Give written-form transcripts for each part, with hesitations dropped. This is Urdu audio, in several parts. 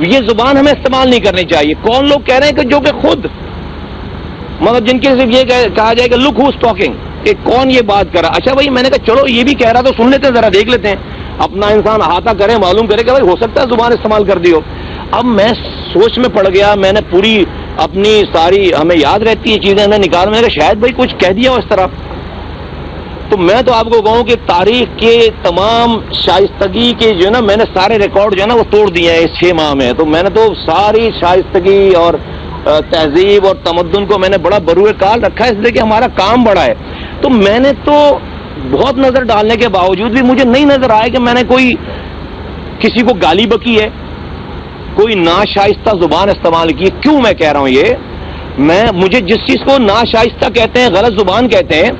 یہ زبان ہمیں استعمال نہیں کرنی چاہیے. کون لوگ کہہ رہے ہیں کہ جو کہ خود مطلب جن کے صرف یہ کہا جائے کہ لک ہوز ٹاکنگ, کہ کون یہ بات کر رہا. اچھا بھائی میں نے کہا چلو یہ بھی کہہ رہا تو سن لیتے ہیں, ذرا دیکھ لیتے ہیں, اپنا انسان احاطہ کرے, معلوم کرے کہ بھائی ہو سکتا ہے زبان استعمال کر دی ہو. اب میں سوچ میں پڑ گیا, میں نے پوری اپنی ساری ہمیں یاد رہتی ہے چیزیں میں نکال, میں نے کہا شاید بھائی کچھ کہہ دیا ہو اس طرح. تو میں تو آپ کو کہوں کہ تاریخ کے تمام شائستگی کے جو ہے نا میں نے سارے ریکارڈ جو ہے نا وہ توڑ دیے ہیں اس 6 ماہ میں. تو میں نے تو ساری شائستگی اور تہذیب اور تمدن کو میں نے بڑا بروئے کال رکھا ہے, اس لیے کہ ہمارا کام بڑا ہے. تو میں نے تو بہت نظر ڈالنے کے باوجود بھی مجھے نہیں نظر آیا کہ میں نے کوئی کسی کو گالی بکی ہے, کوئی ناشائستہ زبان استعمال کی. کیوں میں کہہ رہا ہوں یہ, مجھے جس چیز کو ناشائستہ کہتے ہیں, غلط زبان کہتے ہیں,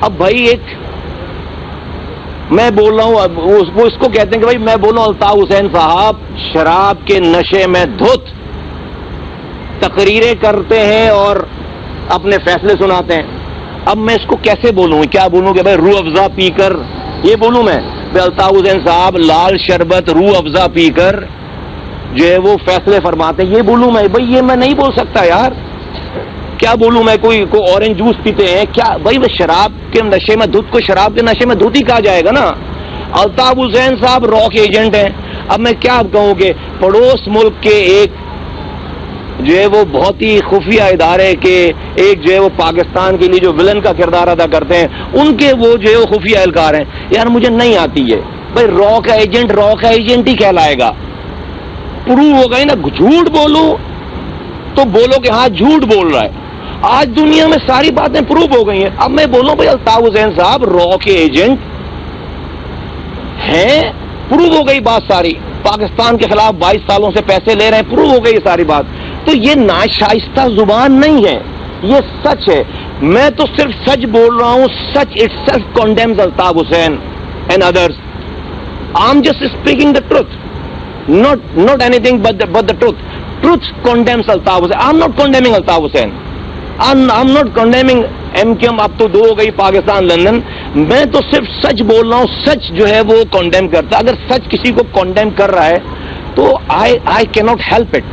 اب بھائی ایک میں بول رہا ہوں, اب وہ اس کو کہتے ہیں کہ بھائی میں بول رہا ہوں الطاف حسین صاحب شراب کے نشے میں دھت تقریریں کرتے ہیں اور اپنے فیصلے سناتے ہیں. اب میں اس کو کیسے بولوں, کیا بولوں کہ بھائی روح افزا پی کر, یہ بولوں میں بھائی الطاف حسین صاحب لال شربت روح افزا پی کر جو ہے وہ فیصلے فرماتے ہیں, یہ بولوں میں؟ بھائی یہ میں نہیں بول سکتا یار. کیا بولوں میں, کوئی اورنج جوس پیتے ہیں کیا بھائی, وہ شراب کے نشے میں دھت کو شراب کے نشے میں دھت ہی کہا جائے گا نا. الطاف حسین صاحب راک ایجنٹ ہیں. اب میں کیا کہوں کہ پڑوس ملک کے ایک جو ہے وہ بہت ہی خفیہ ادارے کے ایک جو ہے وہ پاکستان کے لیے جو ولن کا کردار ادا کرتے ہیں, ان کے وہ جو ہے وہ خفیہ اہلکار ہیں. یار مجھے نہیں آتی ہے بھائی, راک ایجنٹ ہی کہلائے گا. پروو ہو گئی نا, جھوٹ بولو تو بولو کہ ہاں جھوٹ بول رہا ہے. آج دنیا میں ساری باتیں پروو ہو گئی ہیں. اب میں بولوں بھائی الطاف حسین صاحب راک ایجنٹ ہیں, پروو ہو گئی بات ساری. پاکستان کے خلاف 22 سالوں سے پیسے لے رہے ہیں, پروو ہو گئی ساری بات. تو یہ ناشائستہ زبان نہیں ہے, یہ سچ ہے. میں تو صرف سچ بول رہا ہوں. Such it self condemns Altaf Hussain and others. I am just speaking the truth, not anything but the truth. Truth condemns Altaf Hussain. I'm not condemning Altaf Hussain. I'm not condemning MQM. اب تو 2 ہو گئی پاکستان لندن. میں تو صرف سچ بول رہا ہوں. سچ جو ہے وہ کنڈیم کرتا. اگر سچ کسی کو کنڈیم کر رہا ہے تو I cannot help it.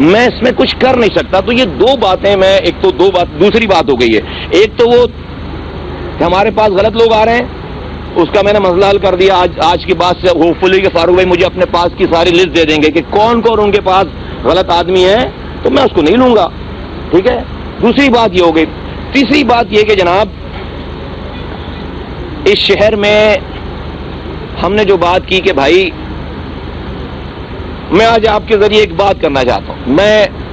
میں اس میں کچھ کر نہیں سکتا. تو یہ 2 باتیں میں ایک تو دوسری بات ہو گئی ہے. ایک تو وہ ہمارے پاس غلط لوگ آ رہے ہیں, اس کا میں نے مسئلہ حل کر دیا. آج کی بات سے ہوپ فلی کہ فاروق بھائی مجھے اپنے پاس کی ساری لسٹ دے دیں گے کہ کون کون ان کے پاس غلط آدمی ہے, تو میں اس کو نہیں لوں گا. ٹھیک ہے, دوسری بات یہ ہو گئی. تیسری بات یہ کہ جناب اس شہر میں ہم نے جو بات کی کہ بھائی میں آج آپ کے ذریعے ایک بات کرنا چاہتا ہوں.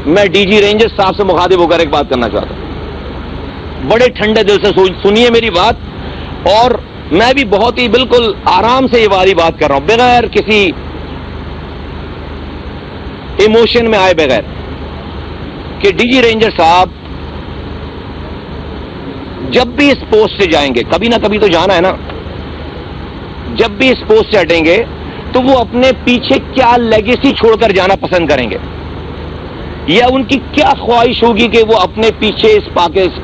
میں ڈی جی رینجر صاحب سے مخاطب ہو کر ایک بات کرنا چاہتا ہوں. بڑے ٹھنڈے دل سے سنیے میری بات, اور میں بھی بہت ہی بالکل آرام سے یہ والی بات کر رہا ہوں, بغیر کسی ایموشن میں آئے بغیر, کہ ڈی جی رینجر صاحب جب بھی اس پوسٹ سے جائیں گے, کبھی نہ کبھی تو جانا ہے نا, جب بھی اس پوسٹ سے ہٹیں گے تو وہ اپنے پیچھے کیا لیگیسی چھوڑ کر جانا پسند کریں گے, یا ان کی کیا خواہش ہوگی کہ وہ اپنے پیچھے اس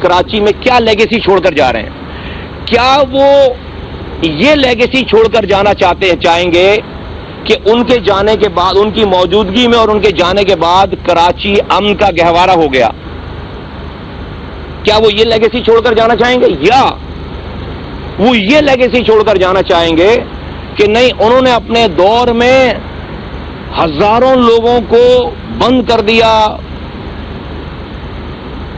کراچی میں کیا لیگیسی چھوڑ کر جا رہے ہیں. کیا وہ یہ لیگیسی چھوڑ کر جانا چاہیں گے کہ ان کے جانے کے بعد, ان کی موجودگی میں اور ان کے جانے کے بعد کراچی امن کا گہوارہ ہو گیا؟ کیا وہ یہ لیگیسی چھوڑ کر جانا چاہیں گے, یا وہ یہ لیگیسی چھوڑ کر جانا چاہیں گے کہ نہیں, انہوں نے اپنے دور میں ہزاروں لوگوں کو بند کر دیا,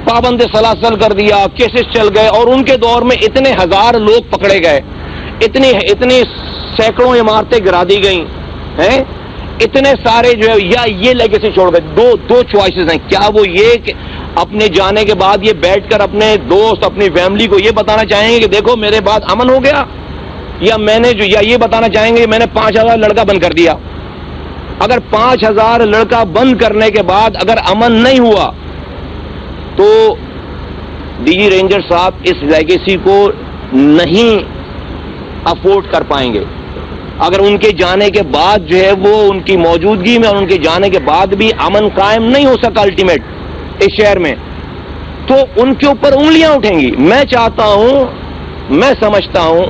پابند سلاسل کر دیا, کیسز چل گئے, اور ان کے دور میں اتنے ہزار لوگ پکڑے گئے, اتنی سینکڑوں عمارتیں گرا دی گئیں ہیں, اتنے سارے جو ہے, یا یہ لیگیسی چھوڑ گئے؟ دو چوائسز ہیں. کیا وہ یہ کہ اپنے جانے کے بعد یہ بیٹھ کر اپنے دوست, اپنی فیملی کو یہ بتانا چاہیں گے کہ دیکھو میرے بعد امن ہو گیا, یا یہ بتانا چاہیں گے کہ میں نے 5000 لڑکا بند کر دیا؟ اگر 5000 لڑکا بند کرنے کے بعد اگر امن نہیں ہوا تو ڈی جی رینجر صاحب اس لیگیسی کو نہیں افورڈ کر پائیں گے. اگر ان کے جانے کے بعد جو ہے وہ ان کی موجودگی میں اور ان کے جانے کے بعد بھی امن قائم نہیں ہو سکا الٹیمیٹ اس شہر میں, تو ان کے اوپر انگلیاں اٹھیں گی. میں چاہتا ہوں, میں سمجھتا ہوں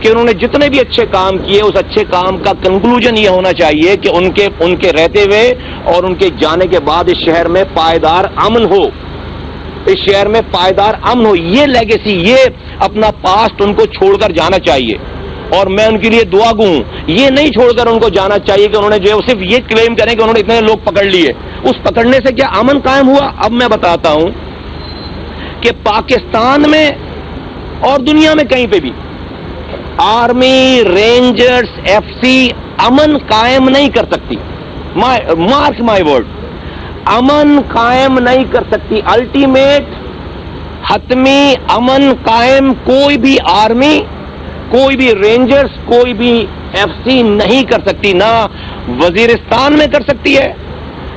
کہ انہوں نے جتنے بھی اچھے کام کیے اس اچھے کام کا کنکلوژن یہ ہونا چاہیے کہ ان کے رہتے ہوئے اور ان کے جانے کے بعد اس شہر میں پائیدار امن ہو، اس شہر میں پائیدار امن ہو. یہ لیگیسی، یہ اپنا پاسٹ ان کو چھوڑ کر جانا چاہیے، اور میں ان کے لیے دعا گو ہوں. یہ نہیں چھوڑ کر ان کو جانا چاہیے کہ انہوں نے جو ہے صرف یہ کلیم کریں کہ انہوں نے اتنے لوگ پکڑ لیے. اس پکڑنے سے کیا امن قائم ہوا؟ اب میں بتاتا ہوں کہ پاکستان میں اور دنیا میں کہیں پہ بھی آرمی، رینجرز، ایف سی امن قائم نہیں کر سکتی. مارک مائی ورڈ، امن قائم نہیں کر سکتی. الٹیمیٹ حتمی امن قائم کوئی بھی آرمی، کوئی بھی رینجرز، کوئی بھی ایف سی نہیں کر سکتی. نہ وزیرستان میں کر سکتی ہے،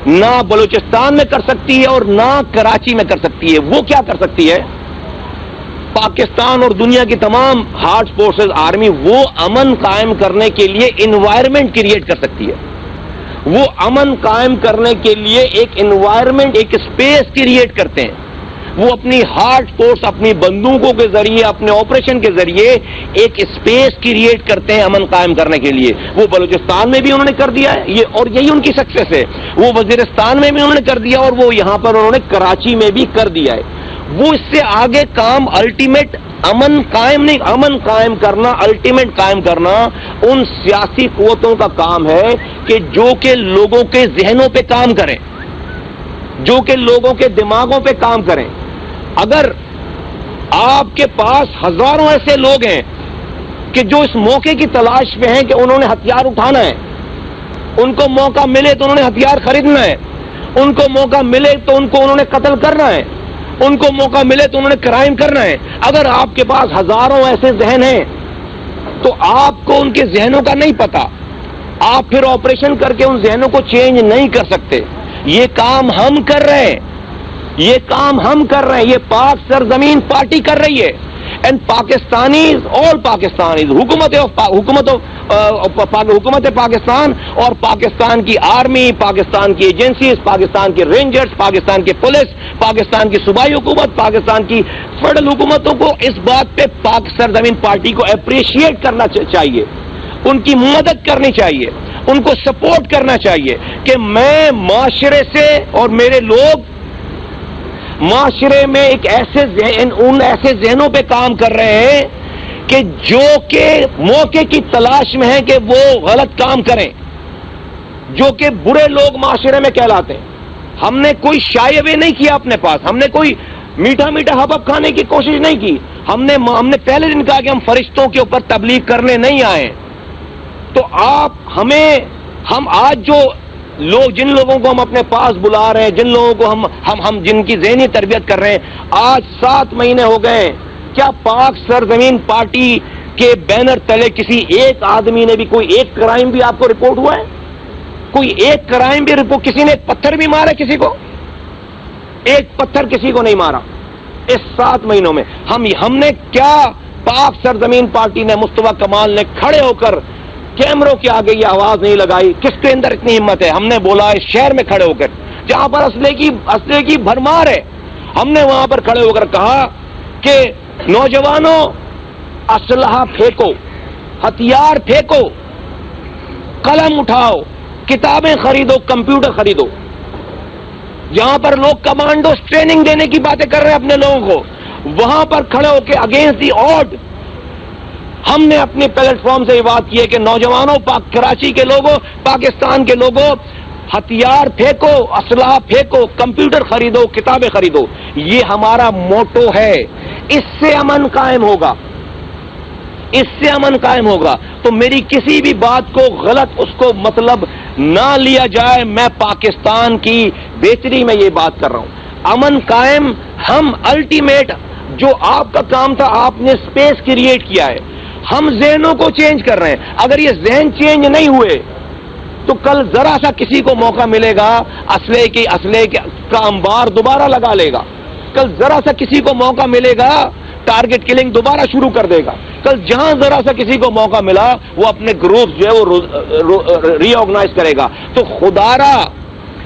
نہ بلوچستان میں کر سکتی ہے، اور نہ کراچی میں کر سکتی ہے. وہ کیا کر سکتی ہے؟ پاکستان اور دنیا کی تمام ہارڈ فورسز آرمی وہ امن قائم کرنے کے لیے انوائرمنٹ کریٹ کر سکتی ہے. وہ امن قائم کرنے کے لیے ایک انوائرمنٹ، ایک اسپیس کریٹ کرتے ہیں. وہ اپنی ہارڈ فورس، اپنی بندوقوں کے ذریعے، اپنے آپریشن کے ذریعے ایک اسپیس کریٹ کرتے ہیں امن قائم کرنے کے لیے. وہ بلوچستان میں بھی انہوں نے کر دیا ہے یہ، اور یہی ان کی سکسیس ہے. وہ وزیرستان میں بھی انہوں نے کر دیا، اور وہ یہاں پر انہوں نے کراچی میں بھی کر دیا ہے. وہ اس سے آگے کام الٹیمیٹ امن قائم نہیں، امن قائم کرنا، الٹیمیٹ قائم کرنا ان سیاسی قوتوں کا کام ہے کہ جو کہ لوگوں کے ذہنوں پہ کام کریں، جو کہ لوگوں کے دماغوں پہ کام کریں. اگر آپ کے پاس ہزاروں ایسے لوگ ہیں کہ جو اس موقع کی تلاش میں ہیں کہ انہوں نے ہتھیار اٹھانا ہے، ان کو موقع ملے تو انہوں نے ہتھیار خریدنا ہے، ان کو موقع ملے تو ان کو انہوں نے قتل کرنا ہے، ان کو موقع ملے تو انہوں نے کرائم کرنا ہے. اگر آپ کے پاس ہزاروں ایسے ذہن ہیں تو آپ کو ان کے ذہنوں کا نہیں پتا، آپ پھر آپریشن کر کے ان ذہنوں کو چینج نہیں کر سکتے. یہ کام ہم کر رہے ہیں، یہ کام ہم کر رہے ہیں، یہ پاک سرزمین پارٹی کر رہی ہے. اینڈ پاکستانیز، آل پاکستانیز، حکومت پاکستان اور پاکستان کی آرمی، پاکستان کی ایجنسیز، پاکستان کے رینجرز، پاکستان کی پولیس، پاکستان کی صوبائی حکومت، پاکستان کی فیڈرل حکومتوں کو اس بات پہ پاک سرزمین پارٹی کو اپریشیٹ کرنا چاہیے، ان کی مدد کرنی چاہیے، ان کو سپورٹ کرنا چاہیے کہ میں معاشرے سے، اور میرے لوگ معاشرے میں ایک ایسے ان ایسے ذہنوں پہ کام کر رہے ہیں کہ جو کہ موقع کی تلاش میں ہیں کہ وہ غلط کام کریں، جو کہ برے لوگ معاشرے میں کہلاتے ہیں. ہم نے کوئی شائبے نہیں کیا اپنے پاس، ہم نے کوئی میٹھا میٹھا حبب کھانے کی کوشش نہیں کی. ہم نے پہلے دن کہا کہ ہم فرشتوں کے اوپر تبلیغ کرنے نہیں آئے. تو ہم آج جو لوگ، جن لوگوں کو ہم اپنے پاس بلا رہے ہیں، جن لوگوں کو ہم جن کی ذہنی تربیت کر رہے ہیں، آج 7 مہینے ہو گئے. کیا پاک سرزمین پارٹی کے بینر تلے کسی ایک آدمی نے بھی کوئی ایک کرائم بھی آپ کو رپورٹ ہوا ہے؟ کوئی ایک کرائم بھی رپورٹ؟ کسی نے ایک پتھر بھی مارا کسی کو؟ ایک پتھر کسی کو نہیں مارا اس 7 مہینوں میں. ہم نے کیا، پاک سرزمین پارٹی نے، مصطفیٰ کمال نے کھڑے ہو کر کیمروں کے آگے یہ آواز نہیں لگائی؟ کس کے اندر اتنی ہمت ہے؟ ہم نے بولا اس شہر میں کھڑے ہو کر جہاں پر اسلحے کی بھرمار ہے، ہم نے وہاں پر کھڑے ہو کر کہا کہ نوجوانوں اسلحہ پھینکو، ہتھیار پھینکو، قلم اٹھاؤ، کتابیں خریدو، کمپیوٹر خریدو. جہاں پر لوگ کمانڈوز ٹریننگ دینے کی باتیں کر رہے ہیں اپنے لوگوں کو، وہاں پر کھڑے ہو کے اگینسٹ دی آڈ ہم نے اپنے پلیٹ فارم سے یہ بات کی ہے کہ نوجوانوں، کراچی کے لوگوں، پاکستان کے لوگوں، ہتھیار پھینکو، اسلحہ پھینکو، کمپیوٹر خریدو، کتابیں خریدو. یہ ہمارا موٹو ہے. اس سے امن قائم ہوگا، اس سے امن قائم ہوگا. تو میری کسی بھی بات کو غلط اس کو مطلب نہ لیا جائے. میں پاکستان کی بہتری میں یہ بات کر رہا ہوں. امن قائم ہم الٹیمیٹ، جو آپ کا کام تھا آپ نے اسپیس کریٹ کیا ہے، ہم ذہنوں کو چینج کر رہے ہیں. اگر یہ ذہن چینج نہیں ہوئے تو کل ذرا سا کسی کو موقع ملے گا اسلحے کا انبار دوبارہ لگا لے گا. کل ذرا سا کسی کو موقع ملے گا ٹارگٹ کلنگ دوبارہ شروع کر دے گا. کل جہاں ذرا سا کسی کو موقع ملا وہ اپنے گروپ جو ہے وہ ری آرگنائز کرے گا. تو خدارا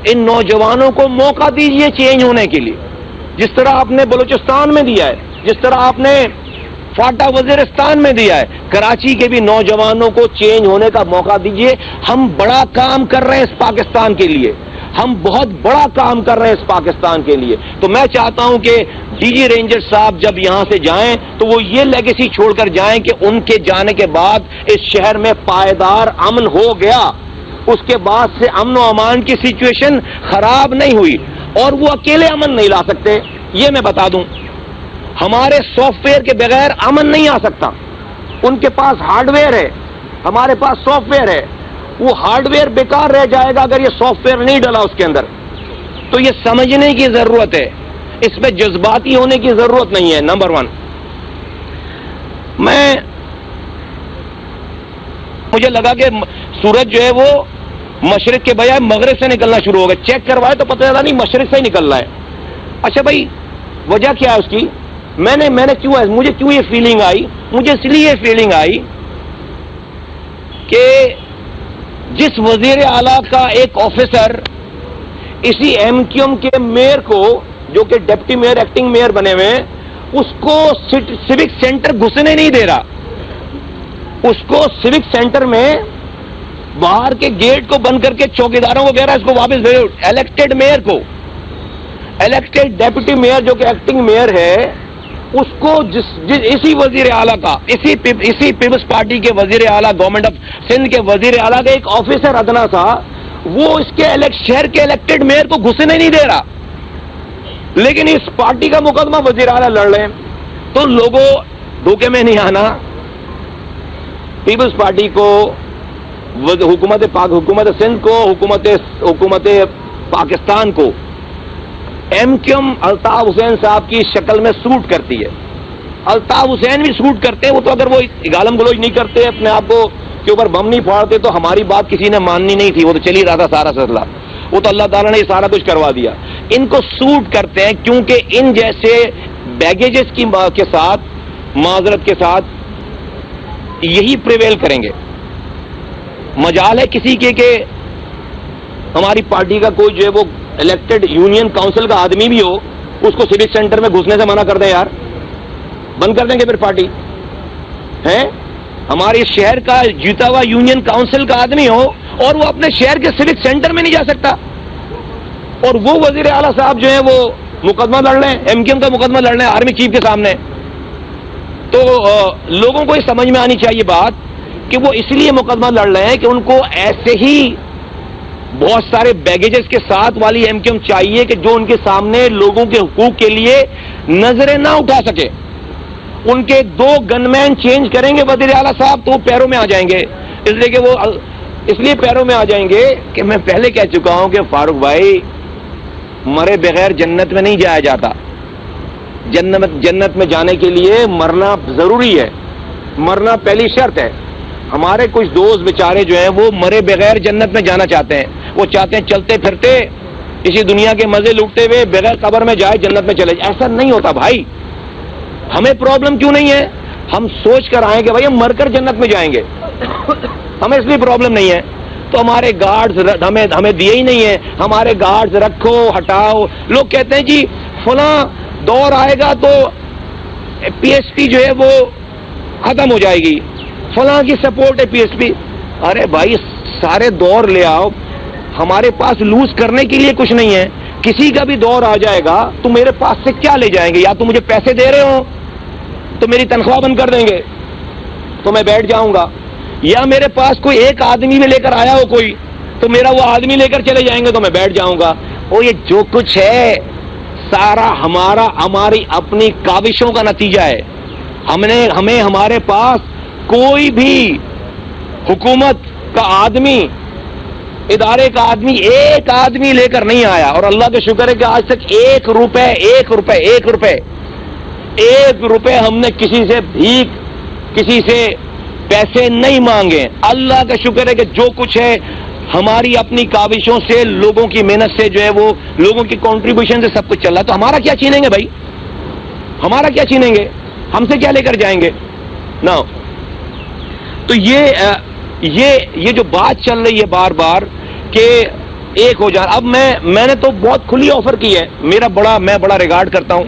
ان نوجوانوں کو موقع دیجیے چینج ہونے کے لیے، جس طرح آپ نے بلوچستان میں دیا ہے، جس طرح آپ نے فاٹا وزیرستان میں دیا ہے. کراچی کے بھی نوجوانوں کو چینج ہونے کا موقع دیجیے. ہم بڑا کام کر رہے ہیں اس پاکستان کے لیے, ہم بہت بڑا کام کر رہے ہیں اس پاکستان کے لیے. تو میں چاہتا ہوں کہ ڈی جی رینجر صاحب جب یہاں سے جائیں تو وہ یہ لیگیسی چھوڑ کر جائیں کہ ان کے جانے کے بعد اس شہر میں پائیدار امن ہو گیا, اس کے بعد سے امن و امان کی سچویشن خراب نہیں ہوئی. اور وہ اکیلے امن نہیں لا سکتے, یہ میں بتا دوں. ہمارے سافٹ ویئر کے بغیر امن نہیں آ سکتا. ان کے پاس ہارڈ ویئر ہے, ہمارے پاس سافٹ ویئر ہے. وہ ہارڈ ویئر بیکار رہ جائے گا اگر یہ سافٹ ویئر نہیں ڈلا اس کے اندر. تو یہ سمجھنے کی ضرورت ہے, اس میں جذباتی ہونے کی ضرورت نہیں ہے. نمبر 1, مجھے لگا کہ سورج جو ہے وہ مشرق کے بجائے مغرب سے نکلنا شروع ہو گیا. چیک کروائے تو پتہ چلا نہیں مشرق سے ہی نکل رہا ہے. اچھا بھائی, وجہ کیا ہے اس کی؟ مجھے کیوں یہ فیلنگ آئی؟ مجھے اس لیے یہ فیلنگ آئی کہ جس وزیر اعلیٰ کا ایک آفیسر اسی ایم کیو ایم کے میئر کو, جو کہ ڈپٹی میئر ایکٹنگ میئر بنے ہوئے ہیں, اس کو سیوک سینٹر گھسنے نہیں دے رہا. اس کو سیوک سینٹر میں باہر کے گیٹ کو بند کر کے چوکیداروں کو کہہ رہا ہے اس کو واپس بھیجو. الیکٹڈ میئر کو, الیکٹڈ ڈیپٹی میئر جو کہ ایکٹنگ میئر ہے, اس کو اسی وزیر اعلیٰ کا, اسی پیپلز پارٹی کے وزیر اعلیٰ, گورنمنٹ آف سندھ کے وزیر اعلیٰ کا ایک آفیسر ادنا تھا, وہ اس کے شہر کے الیکٹڈ میئر کو گھسنے نہیں دے رہا. لیکن اس پارٹی کا مقدمہ وزیر اعلیٰ لڑ رہے ہیں. تو لوگوں دھوکے میں نہیں آنا. پیپلز پارٹی کو, حکومت سندھ کو, حکومت پاکستان کو M Q M Altaf Hussain صاحب کی شکل میں سوٹ کرتی ہے. الطاف حسین بھی سوٹ کرتے ہیں. وہ تو اگر وہ گالم گلوچ نہیں کرتے, اپنے آپ کو کے اوپر بم نہیں پھاڑتے, تو ہماری بات کسی نے ماننی نہیں تھی. وہ تو چل ہی رہا تھا سارا سلسلہ. وہ تو اللہ تعالیٰ نے یہ سارا کچھ کروا دیا. ان کو سوٹ کرتے ہیں کیونکہ ان جیسے بیگیجز کے ساتھ, معذرت کے ساتھ, یہی پریویل کریں گے. مجال ہے کسی کے کہ ہماری پارٹی کا کوئی جو ہے وہ الیکٹڈ یونین کاؤنسل کا آدمی بھی ہو, اس کو سیوک سینٹر میں گھسنے سے منع کر دیں. یار بند کر دیں گے پھر پارٹی ہے. ہمارے شہر کا جیتا ہوا یونین کاؤنسل کا آدمی ہو اور وہ اپنے شہر کے سیوک سینٹر میں نہیں جا سکتا, اور وہ وزیر اعلیٰ صاحب جو ہیں وہ مقدمہ لڑ رہے ہیں, ایم کیو ایم کا مقدمہ لڑ رہے ہیں آرمی چیف کے سامنے. تو لوگوں کو یہ سمجھ میں آنی چاہیے بات کہ وہ اس لیے مقدمہ لڑ رہے ہیں کہ ان کو ایسے ہی بہت سارے بیگیجز کے ساتھ والی ایم کیو ایم چاہیے کہ جو ان کے سامنے لوگوں کے حقوق کے لیے نظریں نہ اٹھا سکے. ان کے 2 گن مین چینج کریں گے وزیر اعلیٰ صاحب تو وہ پیروں میں آ جائیں گے. اس لیے پیروں میں آ جائیں گے کہ میں پہلے کہہ چکا ہوں کہ فاروق بھائی, مرے بغیر جنت میں نہیں جایا جاتا. جنت میں جانے کے لیے مرنا ضروری ہے, مرنا پہلی شرط ہے. ہمارے کچھ دوست بیچارے جو ہیں وہ مرے بغیر جنت میں جانا چاہتے ہیں. وہ چاہتے ہیں چلتے پھرتے اسی دنیا کے مزے لوٹتے ہوئے بغیر قبر میں جائے جنت میں چلے جائے. ایسا نہیں ہوتا بھائی. ہمیں پرابلم کیوں نہیں ہے؟ ہم سوچ کر آئیں گے بھائی ہم مر کر جنت میں جائیں گے, ہمیں اس لیے پرابلم نہیں ہے. تو ہمارے گارڈز ہمیں دیے ہی نہیں ہیں. ہمارے گارڈز رکھو ہٹاؤ. لوگ کہتے ہیں جی فلاں دور آئے گا تو پی ایس پی جو ہے وہ ختم ہو جائے گی, فلاں کی سپورٹ ہے پی ایس پی. ارے بھائی سارے دور لے آؤ, ہمارے پاس لوز کرنے کے لیے کچھ نہیں ہے. کسی کا بھی دور آ جائے گا تو میرے پاس سے کیا لے جائیں گے؟ یا تو مجھے پیسے دے رہے ہو تو میری تنخواہ بند کر دیں گے تو میں بیٹھ جاؤں گا, یا میرے پاس کوئی ایک آدمی بھی لے کر آیا ہو کوئی تو میرا وہ آدمی لے کر چلے جائیں گے تو میں بیٹھ جاؤں گا. وہ یہ جو کچھ ہے سارا ہماری اپنی کاوشوں کا نتیجہ ہے. ہمیں ہمارے پاس کوئی بھی حکومت کا آدمی, ادارے کا آدمی, ایک آدمی لے کر نہیں آیا. اور اللہ کا شکر ہے کہ آج تک ایک روپے ہم نے کسی سے بھیک, کسی سے پیسے نہیں مانگے. اللہ کا شکر ہے کہ جو کچھ ہے ہماری اپنی کاوشوں سے, لوگوں کی محنت سے جو ہے وہ لوگوں کی کنٹریبیوشن سے سب کچھ چل رہا ہے. تو ہمارا کیا چھینیں گے بھائی؟ ہمارا کیا چھینیں گے؟ ہم سے کیا لے کر جائیں گے؟ نا تو یہ جو بات چل رہی ہے بار بار کہ ایک ہو جائے. اب میں نے تو بہت کھلی آفر کی ہے. میں بڑا ریگارڈ کرتا ہوں